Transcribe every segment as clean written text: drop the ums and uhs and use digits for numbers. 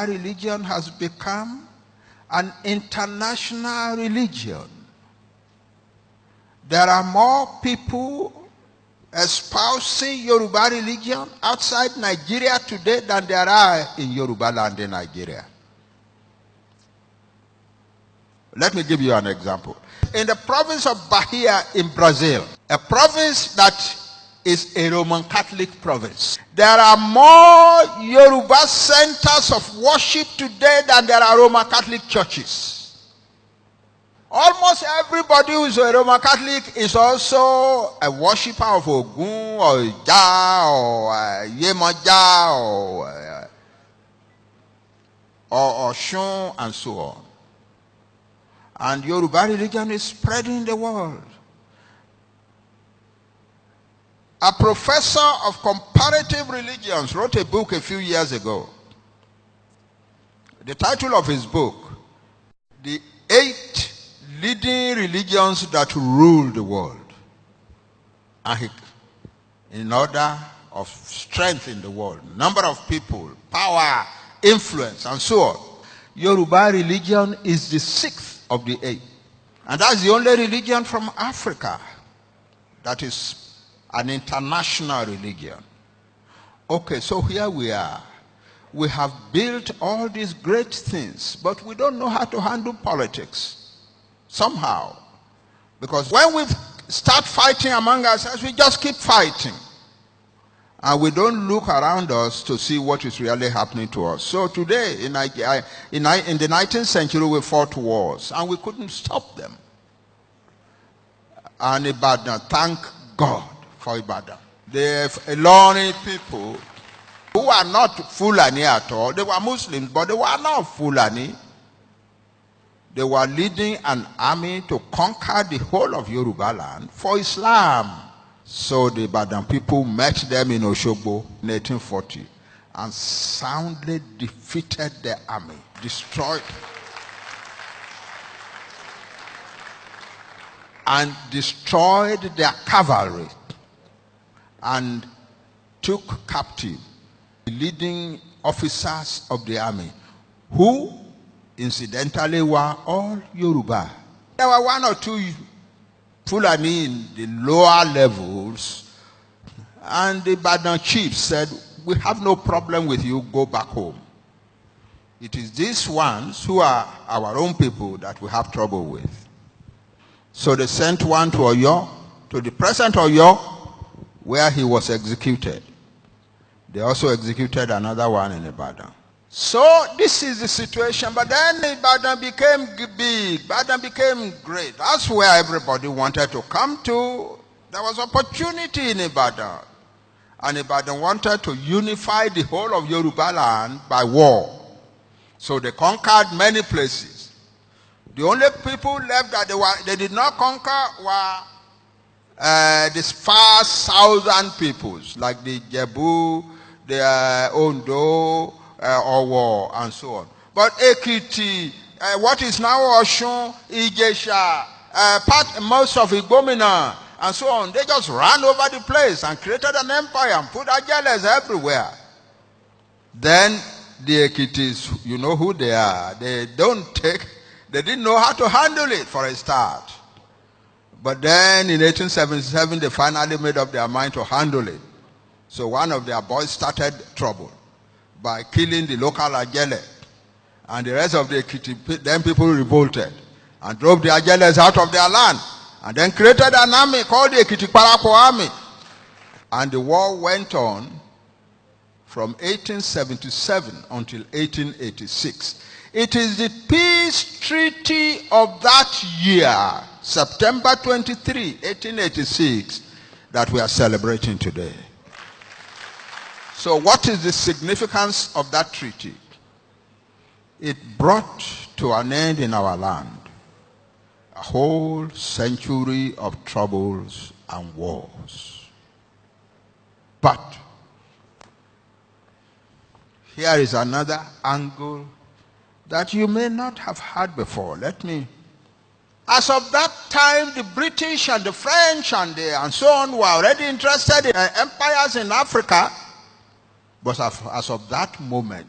Yoruba religion has become an international religion. There are more people espousing Yoruba religion outside Nigeria today than there are in Yoruba land in Nigeria. Let me give you an example. In the province of Bahia in Brazil, a province that is a Roman Catholic province, there are more Yoruba centers of worship today than there are Roman Catholic churches. Almost everybody who is a Roman Catholic is also a worshipper of Ogun or Ija or Yemoja or Oshun and so on. And Yoruba religion is spreading in the world. A professor of comparative religions wrote a book a few years ago. The title of his book, The 8 Leading Religions That Rule the World. And in order of strength in the world, number of people, power, influence, and so on. Yoruba religion is the 6th of the 8. And that's the only religion from Africa that is an international religion. Okay, so here we are. We have built all these great things, but we don't know how to handle politics. Somehow. Because when we start fighting among ourselves, we just keep fighting. And we don't look around us to see what is really happening to us. So today, in the 19th century, we fought wars, and we couldn't stop them. And Ibadan, thank God for Ibadan. The Ilorin people, who are not Fulani at all, they were Muslims, but they were not Fulani. They were leading an army to conquer the whole of Yoruba land for Islam. So the Ibadan people met them in Oshogbo in 1840 and soundly defeated the army, destroyed their cavalry, and took captive the leading officers of the army, who incidentally were all Yoruba. There were one or two Fulani in the lower levels, and the Ibadan chief said, "We have no problem with you, go back home. It is these ones who are our own people that we have trouble with." So they sent one to Oyo, to the present Oyo, where he was executed. They also executed another one in Ibadan. So this is the situation, but then Ibadan became big, Ibadan became great. That's where everybody wanted to come to. There was opportunity in Ibadan. And Ibadan wanted to unify the whole of Yoruba land by war. So they conquered many places. The only people left that they did not conquer were these far southern peoples, like the Jebu, the Ondo, Owo, and so on. But Ekiti, what is now Oshun, Ijesha, most of Igbomina, and so on, they just ran over the place and created an empire and put Ajeles everywhere. Then the Ekitis, you know who they are. They didn't know how to handle it for a start. But then in 1877, they finally made up their mind to handle it. So one of their boys started trouble by killing the local Ajele. And the rest of the Ekiti, then people revolted and drove the Ajeles out of their land. And then created an army called the Ekiti Parako Army. And the war went on from 1877 until 1886. It is the peace treaty of that year, September 23, 1886, that we are celebrating today. So what is the significance of that treaty? It brought to an end in our land a whole century of troubles and wars. But here is another angle that you may not have heard before. As of that time, the British and the French and so on were already interested in empires in Africa. But as of that moment,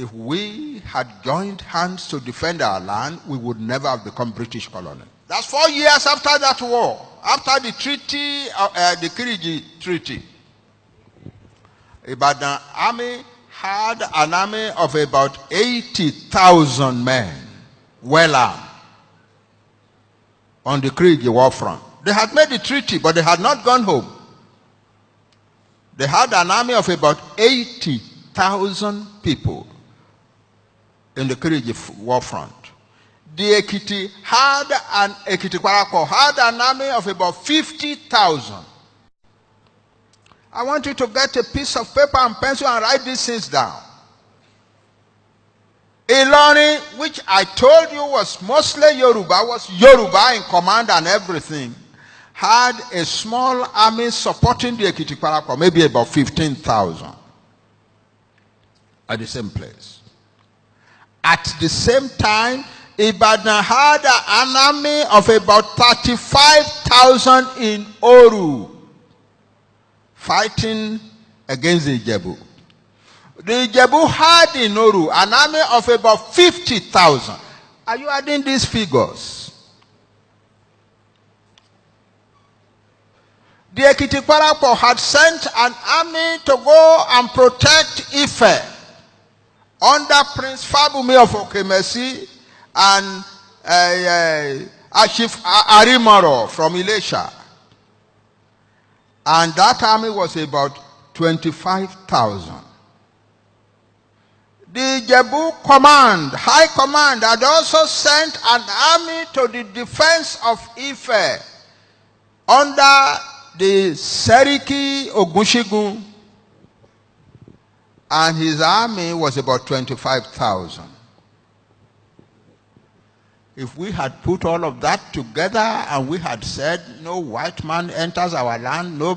if we had joined hands to defend our land, we would never have become British colony. That's 4 years after that war, after the treaty, the Kiriji Treaty. Ibadan army had an army of about 80,000 men, well armed, on the Kiriji war front. They had made the treaty, but they had not gone home. They had an army of about 80,000 people in the Kiriji war front. The Ekiti Kwarako had an army of about 50,000. I want you to get a piece of paper and pencil and write these things down. Ilorin, which I told you was mostly Yoruba, was Yoruba in command and everything, had a small army supporting the Ekiti Kwarako, maybe about 15,000 at the same place. At the same time, Ibadan had an army of about 35,000 in Oru, fighting against the Ijebu. The Ijebu had in Oru an army of about 50,000. Are you adding these figures? The Ekiti Kwarako had sent an army to go and protect Ife under Prince Fabumi of Okemesi and Chief Arimoro from Ilesha. And that army was about 25,000. The Jebu command, high command, had also sent an army to the defense of Ife under the Seriki Ogushigun, and his army was about 25,000. If we had put all of that together and we had said no white man enters our land, no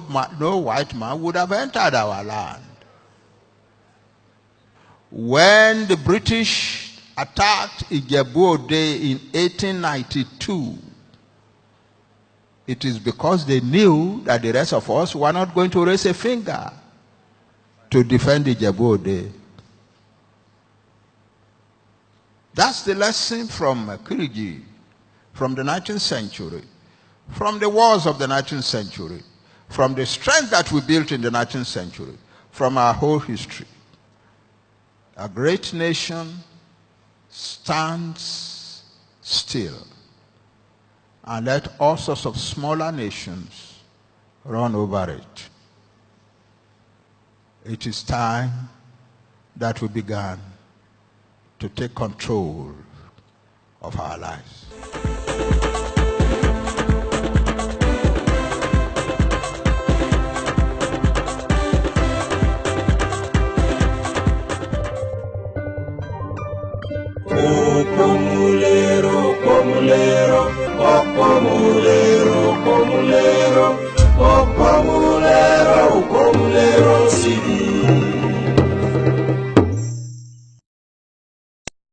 white man would have entered our land. When the British attacked Ijebu-Ode in 1892, it is because they knew that the rest of us were not going to raise a finger to defend Ijebu-Ode. That's the lesson from Kiriji, from the 19th century, from the wars of the 19th century, from the strength that we built in the 19th century, from our whole history. A great nation stands still and let all sorts of smaller nations run over it. It is time that we began to take control of our lives. Pomulero, pomulero, pomulero, pomulero.